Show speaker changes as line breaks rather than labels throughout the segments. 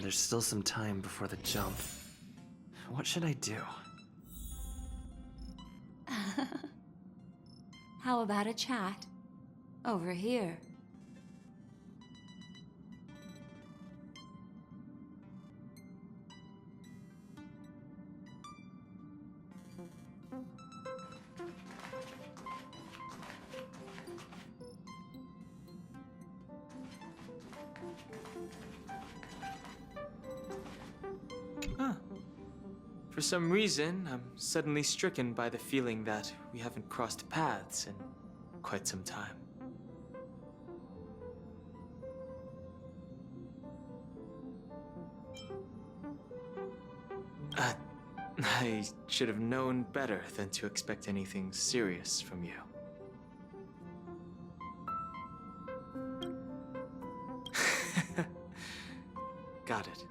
There's still some time before the jump. What should I do?
How about a chat? Over here.
For some reason, I'm suddenly stricken by the feeling that we haven't crossed paths in quite some time. I should have known better than to expect anything serious from you. Got it.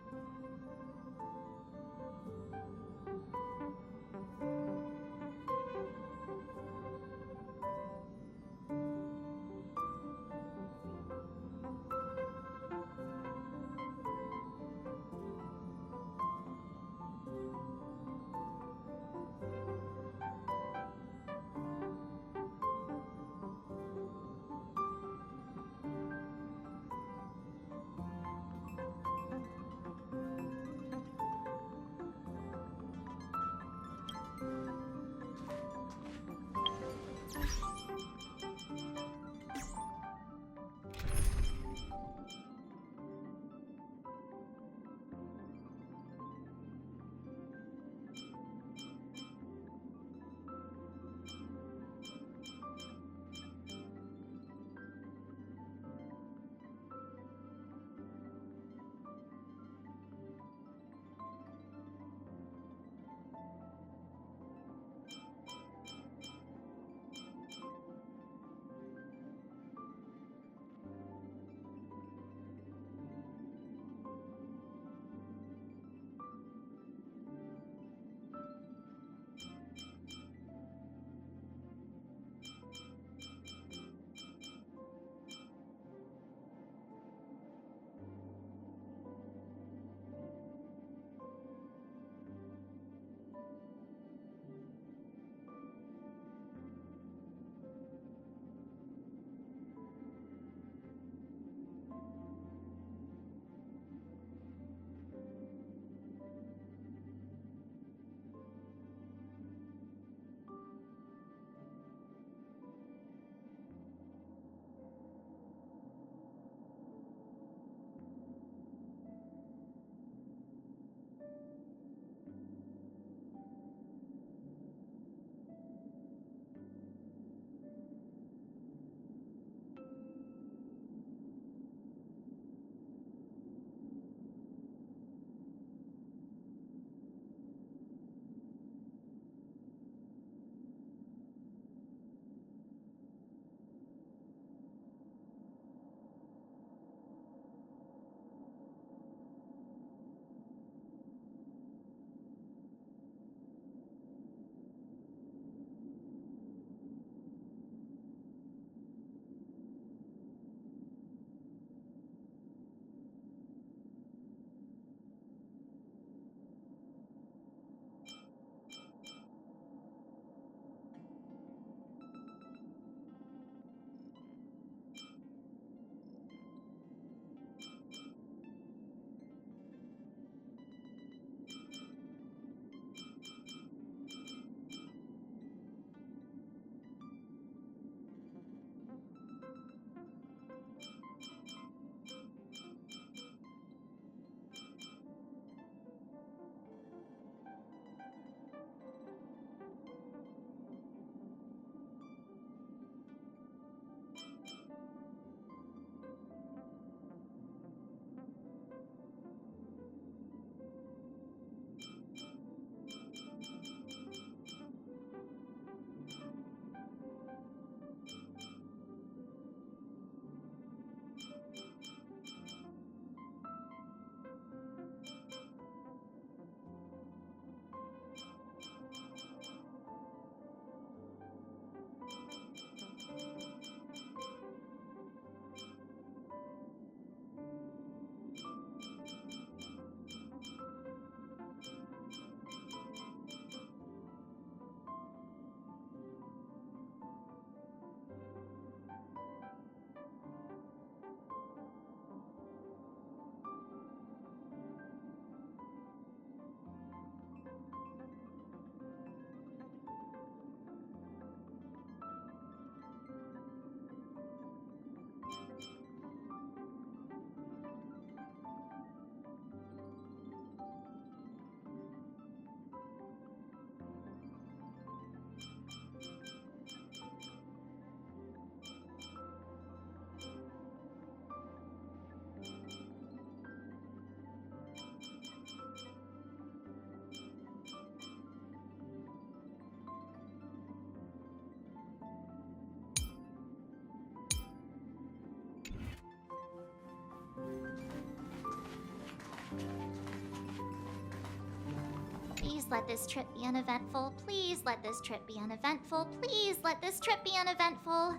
let this trip be uneventful. Please let this trip be uneventful. Please let this trip be uneventful.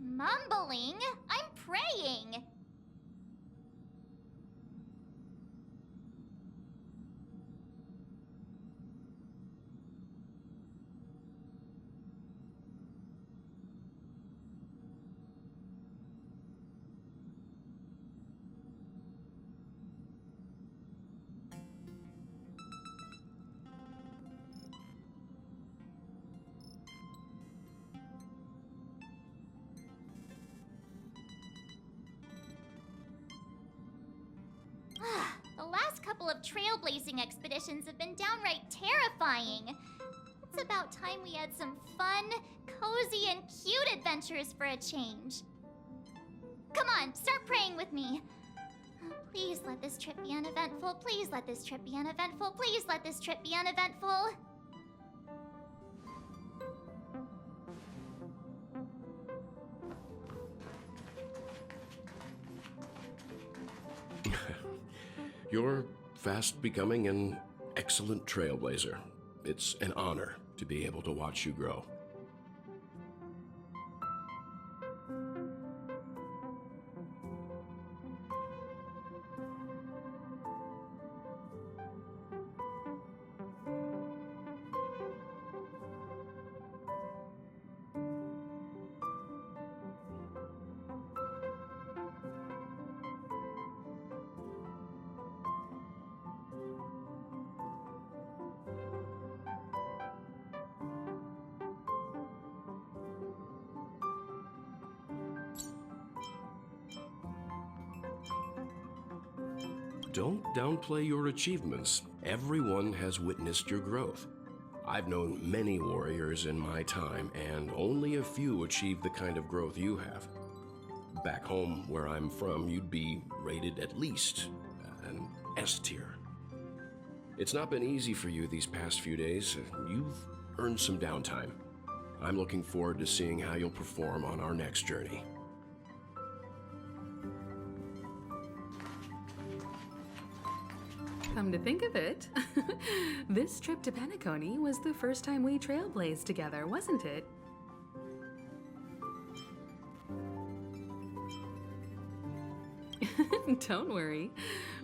Mumbling? I'm praying. The last couple of trailblazing expeditions have been downright terrifying. It's about time we had some fun, cozy, and cute adventures for a change. Come on, start praying with me. Please let this trip be uneventful. Please let this trip be uneventful. Please let this trip be uneventful.
You're fast becoming an excellent trailblazer. It's an honor to be able to watch you grow. Don't downplay your achievements. Everyone has witnessed your growth. I've known many warriors in my time, and only a few achieve the kind of growth you have. Back home, where I'm from, you'd be rated at least an S tier. It's not been easy for you these past few days. You've earned some downtime. I'm looking forward to seeing how you'll perform on our next journey.
Come to think of it, this trip to Penacony was the first time we trailblazed together, wasn't it? Don't worry,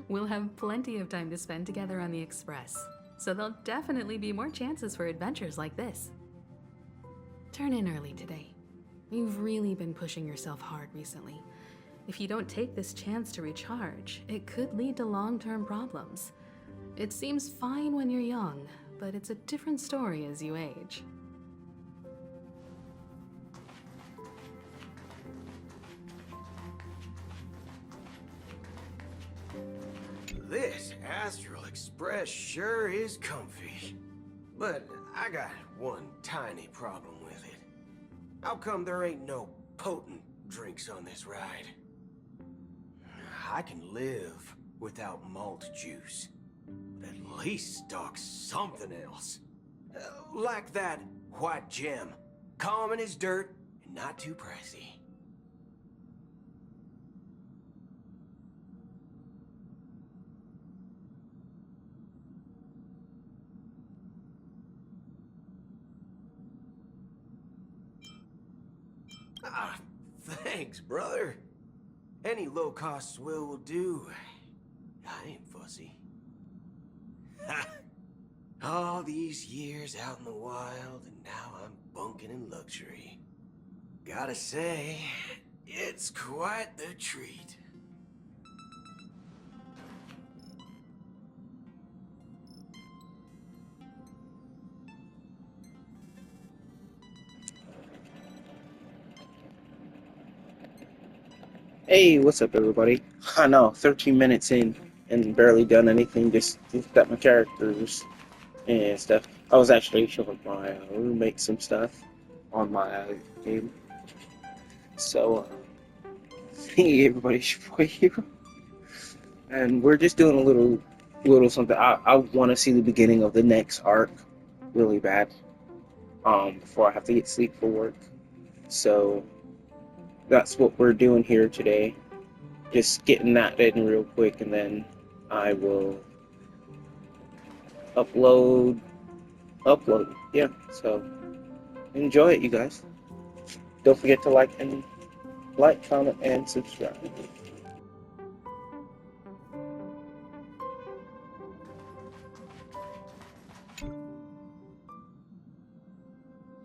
we'll have plenty of time to spend together on the Express, so there'll definitely be more chances for adventures like this. Turn in early today. You've really been pushing yourself hard recently. If you don't take this chance to recharge, it could lead to long-term problems. It seems fine when you're young, but it's a different story as you age.
This Astral Express sure is comfy. But I got one tiny problem with it. How come there ain't no potent drinks on this ride? I can live without malt juice, but at least stock something else. Like that white gem, common as dirt and not too pricey. Ah, thanks, brother. Any low-cost swill will do. I ain't fussy. Ha! All these years out in the wild, and now I'm bunking in luxury. Gotta say, it's quite the treat.
Hey, what's up, everybody? I know, 13 minutes in and barely done anything, just got my characters and stuff. I was actually showing my roommate some stuff on my game. So, hey, everybody, it's your boy here. And we're just doing a little something. I want to see the beginning of the next arc really bad before I have to get sleep for work. So, that's what we're doing here today. Just getting that in real quick, and then I will upload. Yeah, so enjoy it, you guys. Don't forget to like, comment, and subscribe.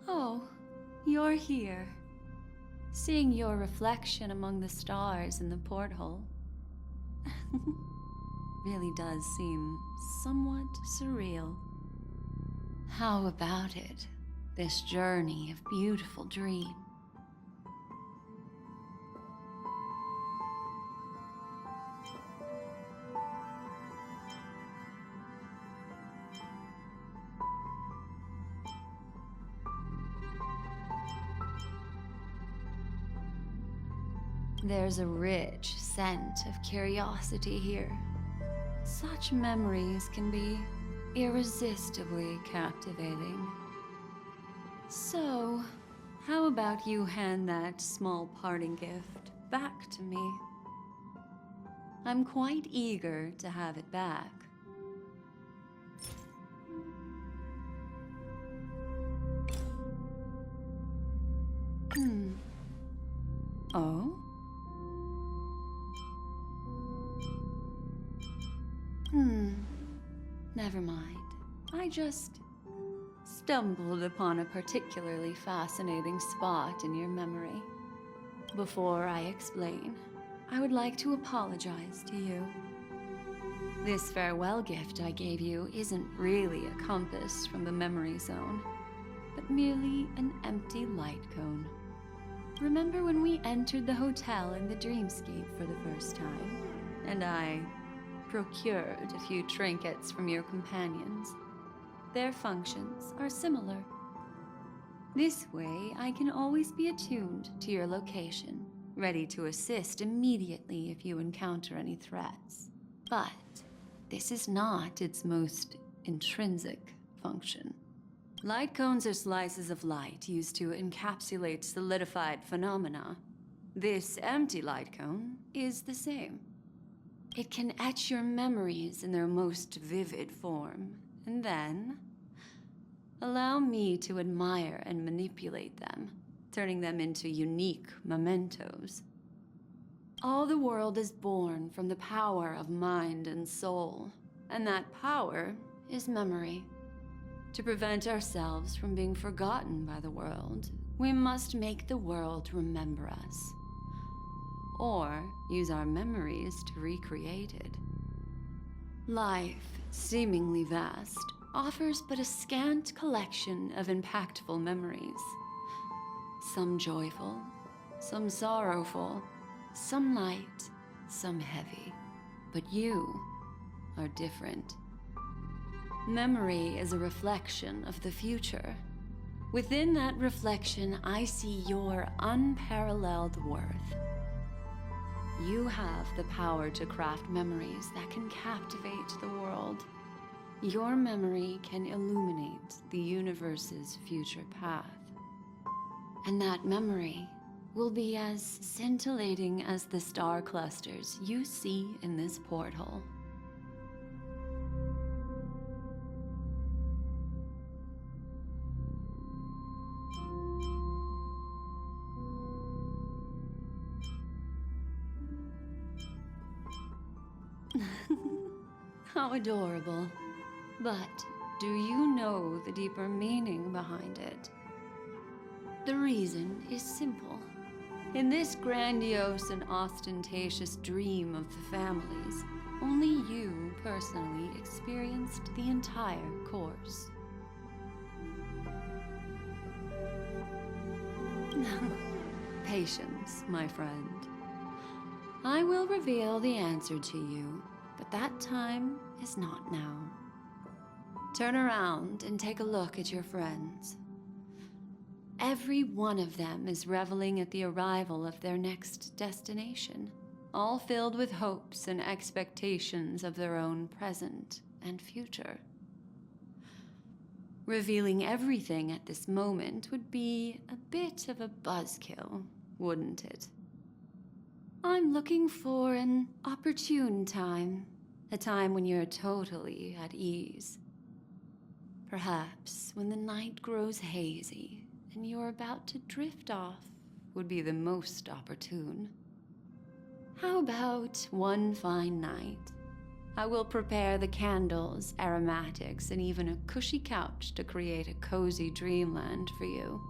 Oh, you're here. Seeing your reflection among the stars in the porthole really does seem somewhat surreal. How about it? This journey of beautiful dreams. There's a rich scent of curiosity here. Such memories can be irresistibly captivating. So, how about you hand that small parting gift back to me? I'm quite eager to have it back. Oh? Never mind. I just stumbled upon a particularly fascinating spot in your memory. Before I explain, I would like to apologize to you. This farewell gift I gave you isn't really a compass from the memory zone, but merely an empty light cone. Remember when we entered the hotel in the dreamscape for the first time, and I procured a few trinkets from your companions? Their functions are similar. This way, I can always be attuned to your location, ready to assist immediately if you encounter any threats. But this is not its most intrinsic function. Light cones are slices of light used to encapsulate solidified phenomena. This empty light cone is the same. It can etch your memories in their most vivid form, and then allow me to admire and manipulate them, turning them into unique mementos. All the world is born from the power of mind and soul, and that power is memory. To prevent ourselves from being forgotten by the world, we must make the world remember us, or use our memories to recreate it. Life, seemingly vast, offers but a scant collection of impactful memories. Some joyful, some sorrowful, some light, some heavy. But you are different. Memory is a reflection of the future. Within that reflection, I see your unparalleled worth. You have the power to craft memories that can captivate the world. Your memory can illuminate the universe's future path. And that memory will be as scintillating as the star clusters you see in this porthole. How adorable. But do you know the deeper meaning behind it? The reason is simple. In this grandiose and ostentatious dream of the families, only you personally experienced the entire course. Patience, my friend. I will reveal the answer to you, but that time is not now. Turn around and take a look at your friends. Every one of them is reveling at the arrival of their next destination, all filled with hopes and expectations of their own present and future. Revealing everything at this moment would be a bit of a buzzkill, wouldn't it? I'm looking for an opportune time, a time when you're totally at ease. Perhaps when the night grows hazy and you're about to drift off would be the most opportune. How about one fine night? I will prepare the candles, aromatics, and even a cushy couch to create a cozy dreamland for you.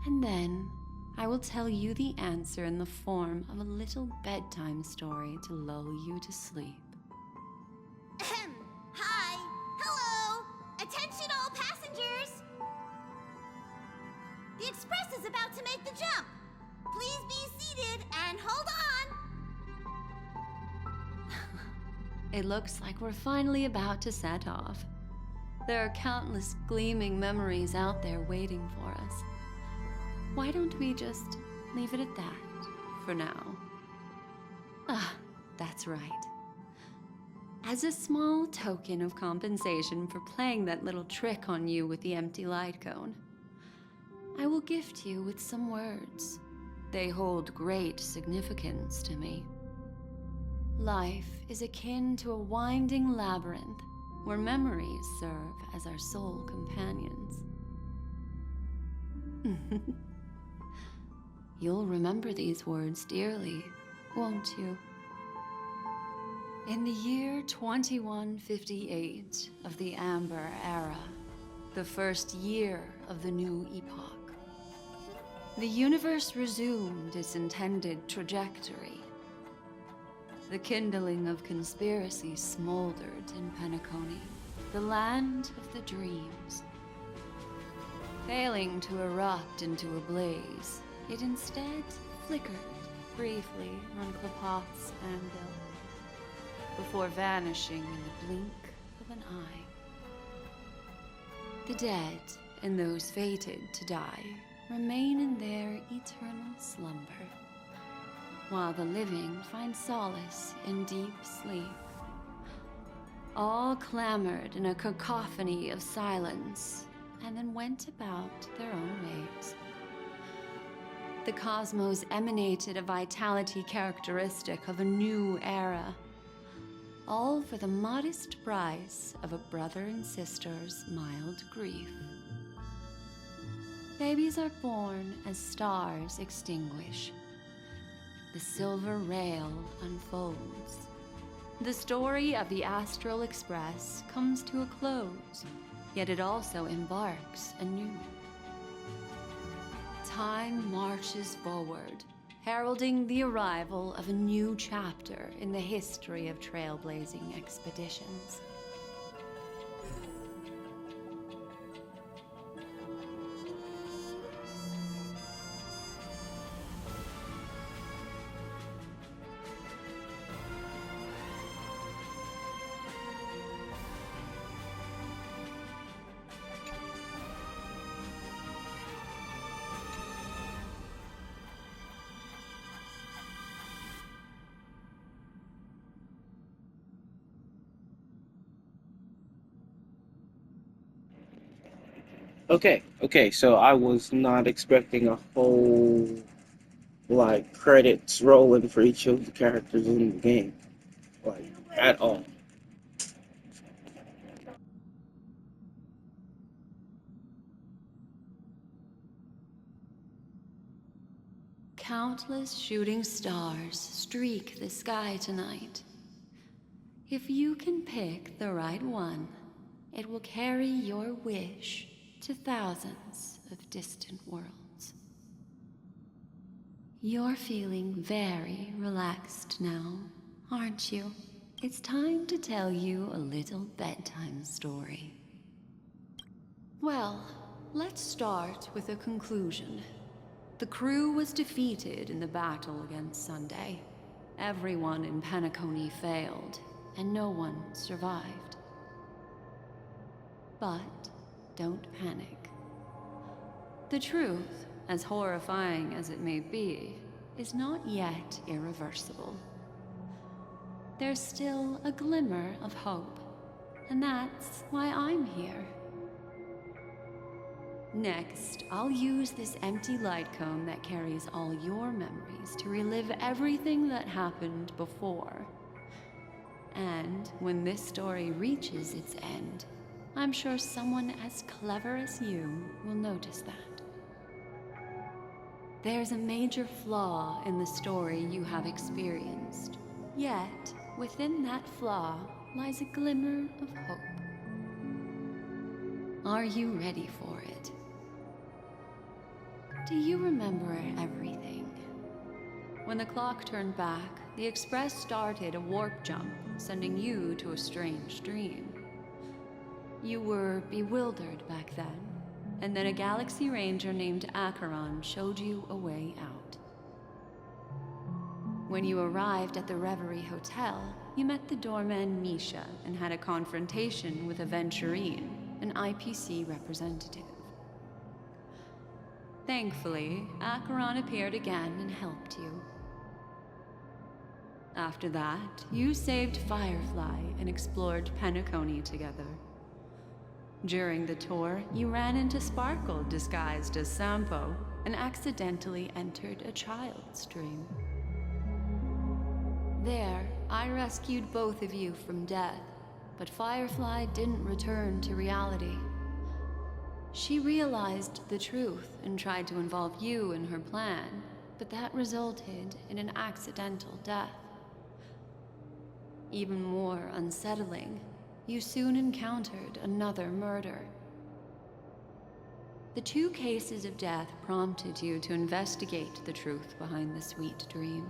And then I will tell you the answer in the form of a little bedtime story to lull you to sleep.
Ahem. Hi. Hello. Attention all passengers. The express is about to make the jump. Please be seated and hold on.
It looks like we're finally about to set off. There are countless gleaming memories out there waiting for us. Why don't we just leave it at that for now? Ah, that's right. As a small token of compensation for playing that little trick on you with the empty light cone, I will gift you with some words. They hold great significance to me. Life is akin to a winding labyrinth where memories serve as our sole companions. You'll remember these words dearly, won't you? In the year 2158 of the Amber Era, the first year of the new epoch, the universe resumed its intended trajectory. The kindling of conspiracy smoldered in Penacony, the land of the dreams. Failing to erupt into a blaze, it instead flickered briefly on Klapoth's anvil, before vanishing in the blink of an eye. The dead and those fated to die remain in their eternal slumber, while the living find solace in deep sleep. All clamored in a cacophony of silence, and then went about their own ways. The cosmos emanated a vitality characteristic of a new era, all for the modest price of a brother and sister's mild grief. Babies are born as stars extinguish. The silver rail unfolds. The story of the Astral Express comes to a close, yet it also embarks anew. Time marches forward, heralding the arrival of a new chapter in the history of trailblazing expeditions.
Okay, so I was not expecting a whole, like, credits rolling for each of the characters in the game. Like, at all.
Countless shooting stars streak the sky tonight. If you can pick the right one, it will carry your wish to thousands of distant worlds. You're feeling very relaxed now, aren't you? It's time to tell you a little bedtime story. Well, let's start with a conclusion. The crew was defeated in the battle against Sunday. Everyone in Penacony failed, and no one survived. But don't panic. The truth, as horrifying as it may be, is not yet irreversible. There's still a glimmer of hope, and that's why I'm here. Next, I'll use this empty light cone that carries all your memories to relive everything that happened before. And when this story reaches its end, I'm sure someone as clever as you will notice that. There's a major flaw in the story you have experienced, yet within that flaw lies a glimmer of hope. Are you ready for it? Do you remember everything? When the clock turned back, the Express started a warp jump, sending you to a strange dream. You were bewildered back then, and then a Galaxy Ranger named Acheron showed you a way out. When you arrived at the Reverie Hotel, you met the doorman Misha and had a confrontation with Aventurine, an IPC representative. Thankfully, Acheron appeared again and helped you. After that, you saved Firefly and explored Penacony together. During the tour, you ran into Sparkle disguised as Sampo and accidentally entered a child's dream. There, I rescued both of you from death, but Firefly didn't return to reality. She realized the truth and tried to involve you in her plan, but that resulted in an accidental death. Even more unsettling, you soon encountered another murder. The two cases of death prompted you to investigate the truth behind the sweet dream.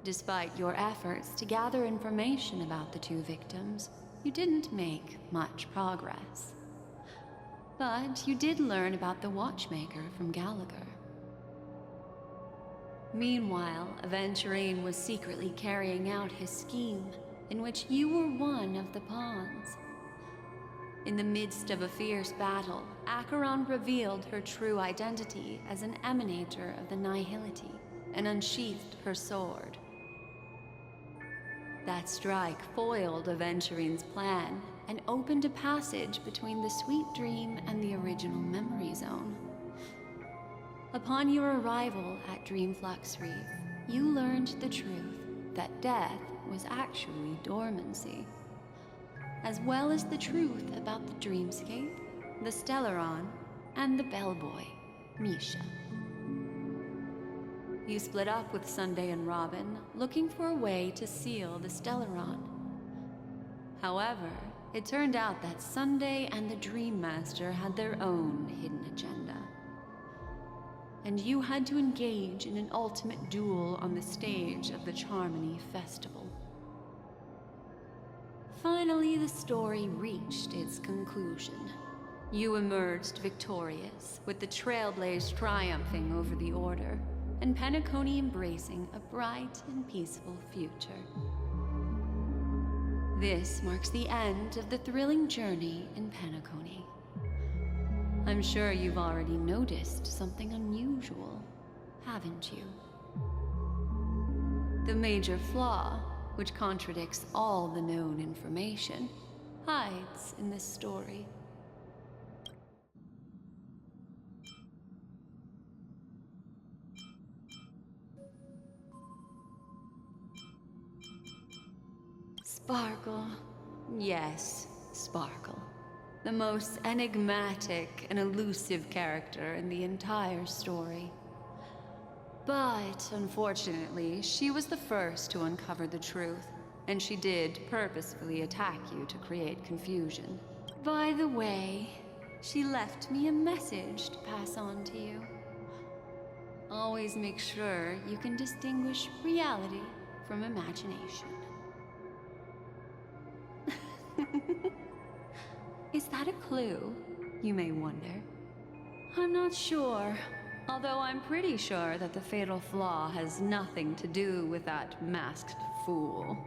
Despite your efforts to gather information about the two victims, you didn't make much progress. But you did learn about the watchmaker from Gallagher. Meanwhile, Aventurine was secretly carrying out his scheme, in which you were one of the pawns. In the midst of a fierce battle, Acheron revealed her true identity as an emanator of the Nihility and unsheathed her sword. That strike foiled Aventurine's plan and opened a passage between the sweet dream and the original memory zone. Upon your arrival at Dreamflux Reef, you learned the truth that death was actually dormancy, as well as the truth about the dreamscape, the Stellaron, and the bellboy, Misha. You split up with Sunday and Robin, looking for a way to seal the Stellaron. However, it turned out that Sunday and the Dream Master had their own hidden agenda. And you had to engage in an ultimate duel on the stage of the Charmony Festival. Finally, the story reached its conclusion. You emerged victorious, with the Trailblaze triumphing over the Order, and Penacony embracing a bright and peaceful future. This marks the end of the thrilling journey in Penacony. I'm sure you've already noticed something unusual, haven't you? The major flaw, which contradicts all the known information, hides in this story. Sparkle. Yes, Sparkle. The most enigmatic and elusive character in the entire story. But, unfortunately, she was the first to uncover the truth, and she did purposefully attack you to create confusion. By the way, she left me a message to pass on to you. Always make sure you can distinguish reality from imagination. Is that a clue, you may wonder? I'm not sure. Although I'm pretty sure that the fatal flaw has nothing to do with that masked fool.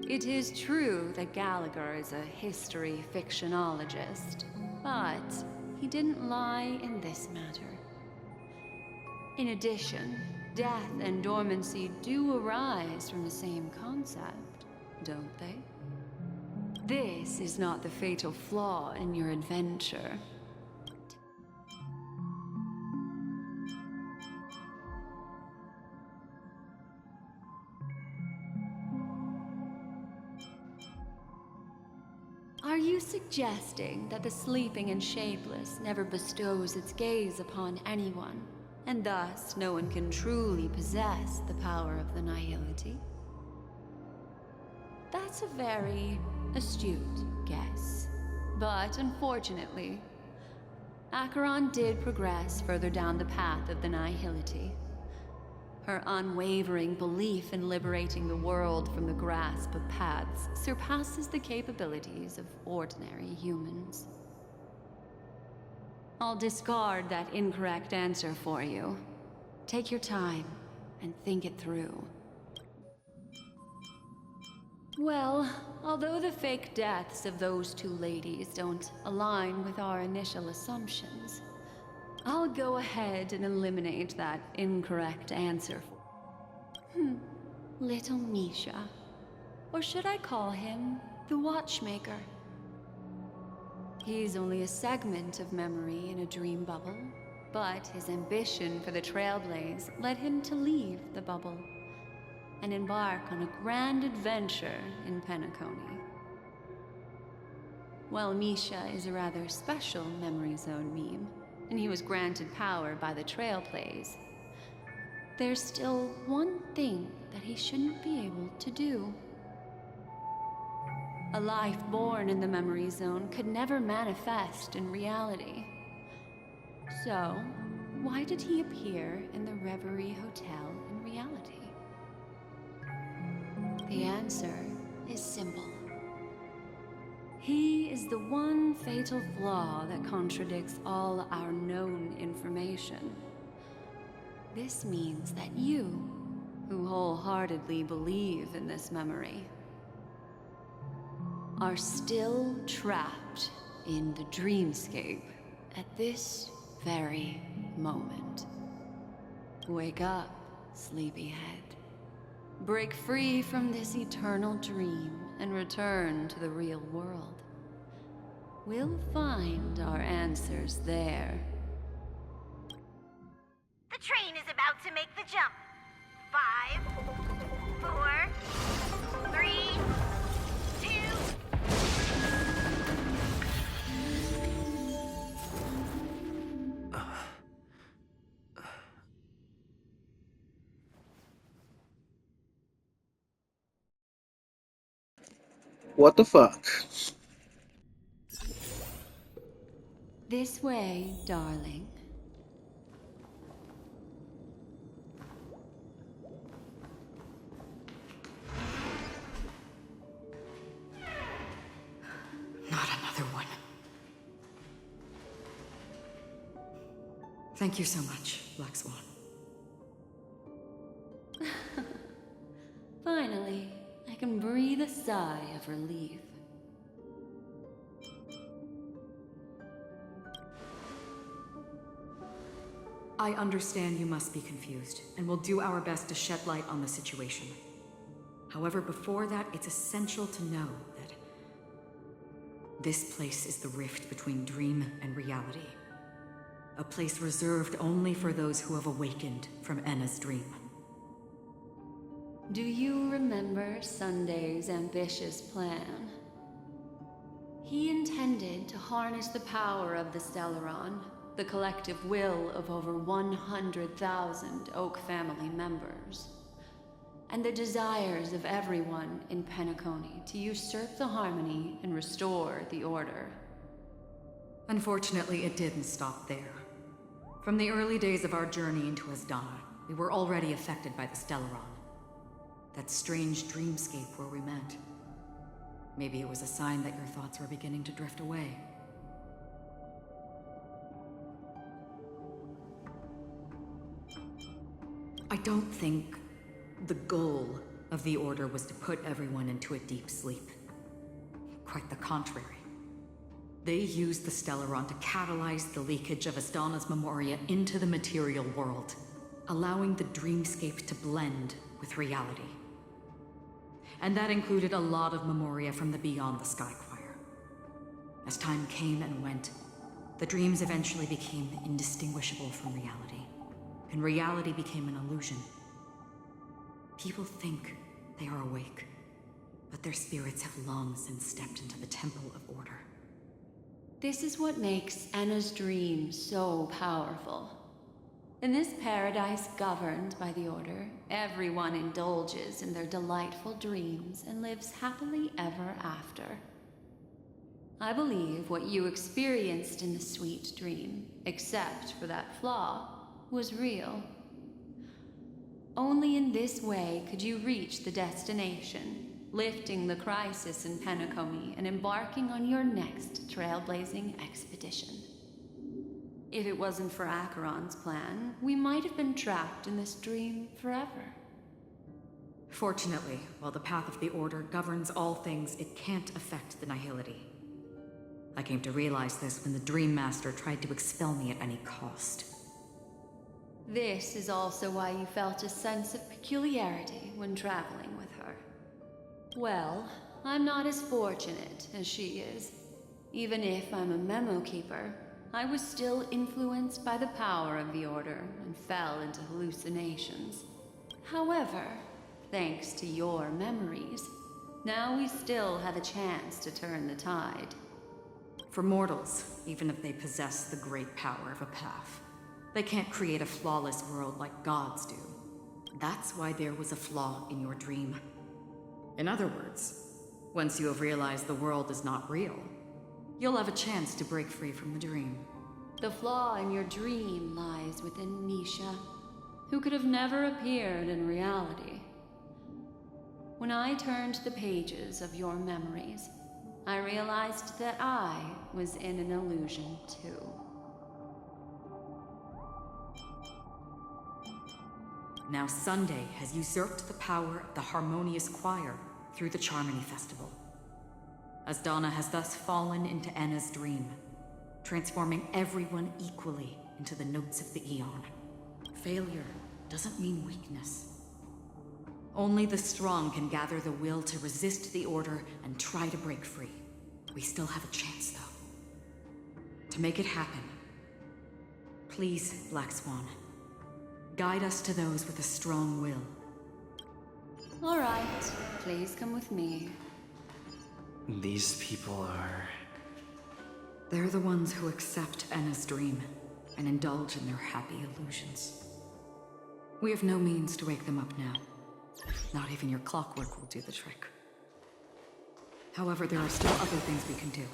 It is true that Gallagher is a history fictionologist, but he didn't lie in this matter. In addition, death and dormancy do arise from the same concept, don't they? This is not the fatal flaw in your adventure. Are you suggesting that the sleeping and shapeless never bestows its gaze upon anyone, and thus no one can truly possess the power of the nihility? That's a very astute guess. But unfortunately, Acheron did progress further down the path of the nihility. Her unwavering belief in liberating the world from the grasp of paths surpasses the capabilities of ordinary humans. I'll discard that incorrect answer for you. Take your time and think it through. Well, although the fake deaths of those two ladies don't align with our initial assumptions, I'll go ahead and eliminate that incorrect answer. Little Misha. Or should I call him the Watchmaker? He's only a segment of memory in a dream bubble, but his ambition for the Trailblaze led him to leave the bubble and embark on a grand adventure in Penacony. While Misha is a rather special Memory Zone meme, and he was granted power by the Trailblaze, there's still one thing that he shouldn't be able to do. A life born in the Memory Zone could never manifest in reality. So, why did he appear in the Reverie Hotel in reality? The answer is simple. He is the one fatal flaw that contradicts all our known information. This means that you, who wholeheartedly believe in this memory, are still trapped in the dreamscape at this very moment. Wake up, sleepyhead. Break free from this eternal dream and return to the real world. We'll find our answers there.
The train is about to make the jump. 5, 4, 3, 2.
What the fuck?
This way, darling.
Not another one. Thank you so much, Black Swan.
Finally, I can breathe a sigh of relief.
I understand you must be confused, and we'll do our best to shed light on the situation. However, before that, it's essential to know that this place is the rift between dream and reality. A place reserved only for those who have awakened from Enna's dream.
Do you remember Sunday's ambitious plan? He intended to harness the power of the Stellaron, the collective will of over 100,000 Oak family members, and the desires of everyone in Penacony to usurp the harmony and restore the order.
Unfortunately, it didn't stop there. From the early days of our journey into Asdana, we were already affected by the Stellaron. That strange dreamscape where we met. Maybe it was a sign that your thoughts were beginning to drift away. I don't think the goal of the Order was to put everyone into a deep sleep. Quite the contrary. They used the Stellaron to catalyze the leakage of Astana's Memoria into the material world, allowing the dreamscape to blend with reality. And that included a lot of Memoria from the Beyond the Sky Choir. As time came and went, the dreams eventually became indistinguishable from reality, and reality became an illusion. People think they are awake, but their spirits have long since stepped into the Temple of Order.
This is what makes Anna's dream so powerful. In this paradise governed by the Order, everyone indulges in their delightful dreams and lives happily ever after. I believe what you experienced in the sweet dream, except for that flaw, was real. Only in this way could you reach the destination, lifting the crisis in Penacony and embarking on your next trailblazing expedition. If it wasn't for Acheron's plan, we might have been trapped in this dream forever.
Fortunately, while the path of the Order governs all things, it can't affect the Nihility. I came to realize this when the Dream Master tried to expel me at any cost.
This is also why you felt a sense of peculiarity when traveling with her. Well, I'm not as fortunate as she is. Even if I'm a memo keeper, I was still influenced by the power of the Order and fell into hallucinations. However, thanks to your memories, now we still have a chance to turn the tide.
For mortals, even if they possess the great power of a path, they can't create a flawless world like gods do. That's why there was a flaw in your dream. In other words, once you have realized the world is not real, you'll have a chance to break free from the dream.
The flaw in your dream lies within Nisha, who could have never appeared in reality. When I turned the pages of your memories, I realized that I was in an illusion too.
Now Sunday has usurped the power of the Harmonious Choir through the Charmony Festival. Asdana has thus fallen into Anna's dream, transforming everyone equally into the notes of the Aeon. Failure doesn't mean weakness. Only the strong can gather the will to resist the Order and try to break free. We still have a chance, though. To make it happen, please, Black Swan, guide us to those with a strong will.
All right, please come with me.
These people are...
They're the ones who accept Anna's dream and indulge in their happy illusions. We have no means to wake them up now. Not even your clockwork will do the trick. However, there are still other things we can do.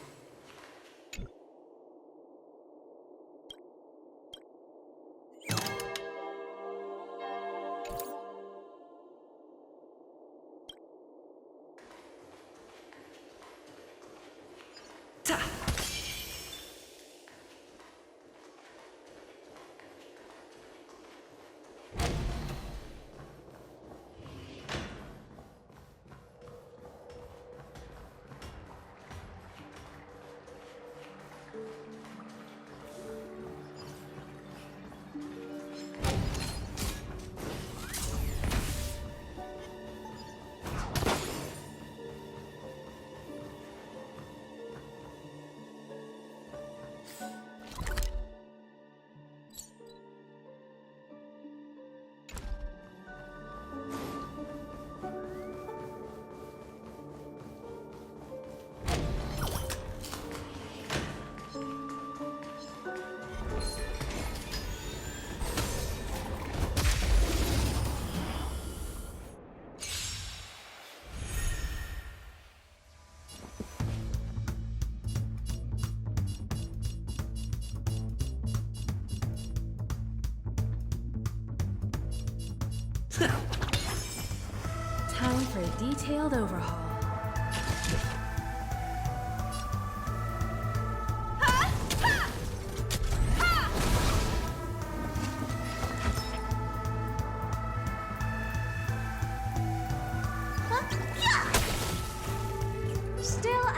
Time for a detailed overhaul.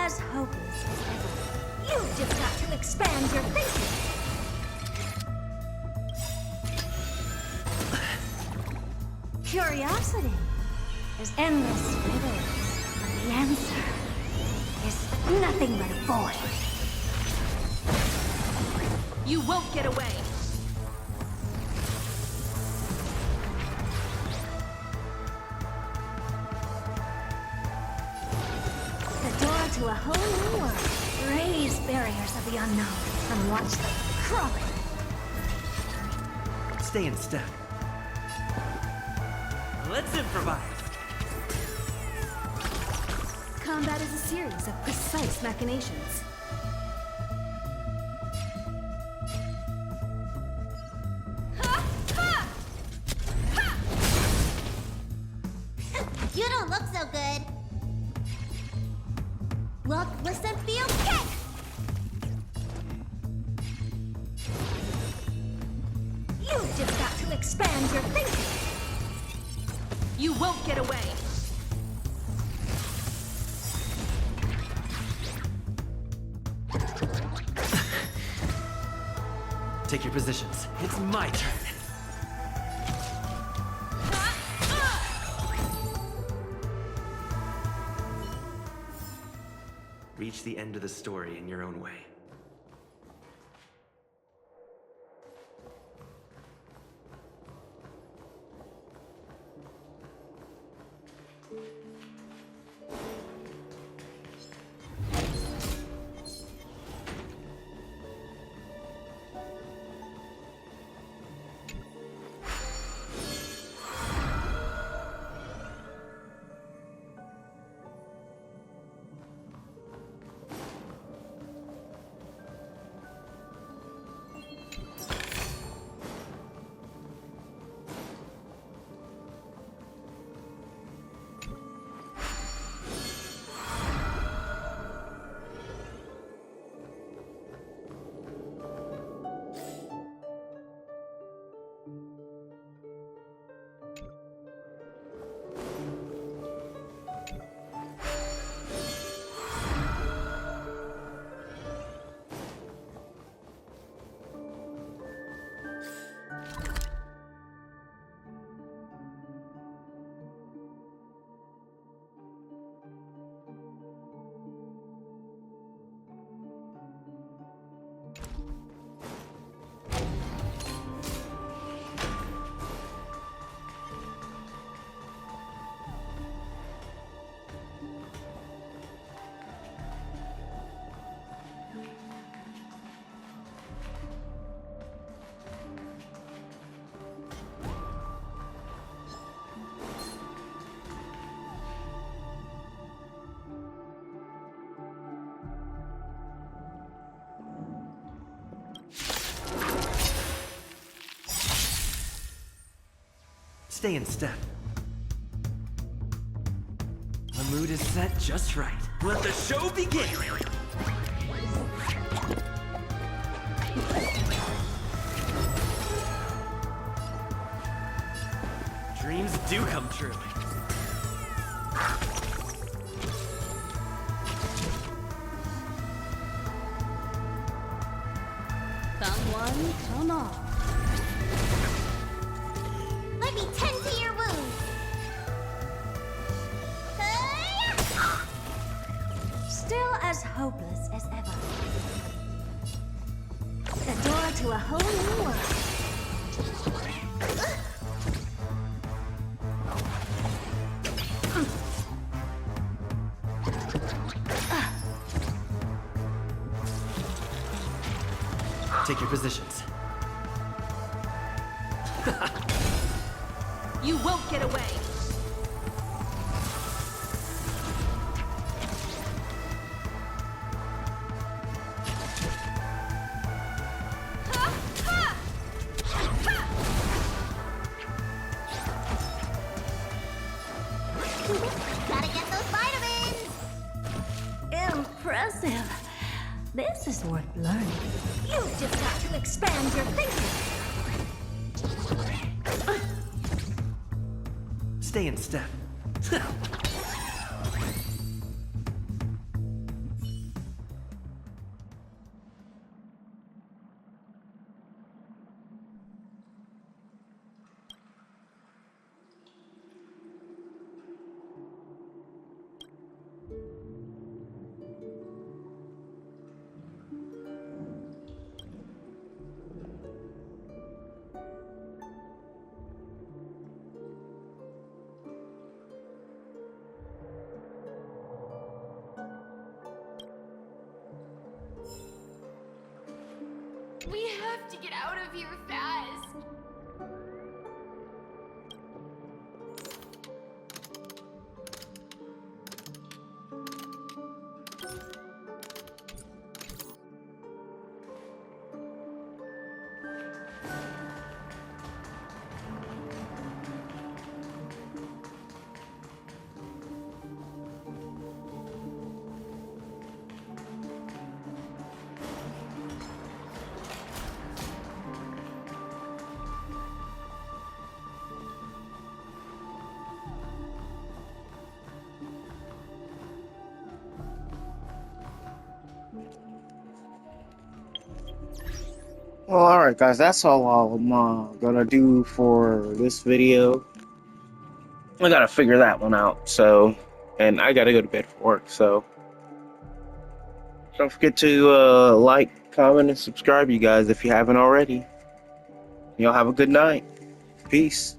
as hopeless as ever. You've just got to expand your thinking. Curiosity is endless riddles. The answer is nothing but a void.
You won't get away!
The door to a whole new world. Raise barriers of the unknown and watch them crumble.
Stay in step. Let's improvise.
Combat is a series of precise machinations.
You don't look so good. Look, listen, feel, kick!
You've just got to expand your thinking.
You won't get away!
Take your positions. It's my turn. Reach the end of the story in your own way. Stay in step. The mood is set just right. Let the show begin! Dreams do come true.
Someone come on.
Let me tend to your wounds.
Still as hopeless as ever. The door to a whole new world.
Take your positions.
You won't get away!
Gotta get those vitamins!
Impressive. This is worth learning. You've just got to expand your thinking.
Stay in step.
We have to get out of here fast.
Well, alright guys, that's all I'm gonna do for this video. I gotta figure that one out, so, and I gotta go to bed for work, so. Don't forget to like, comment, and subscribe, you guys, if you haven't already. Y'all have a good night. Peace.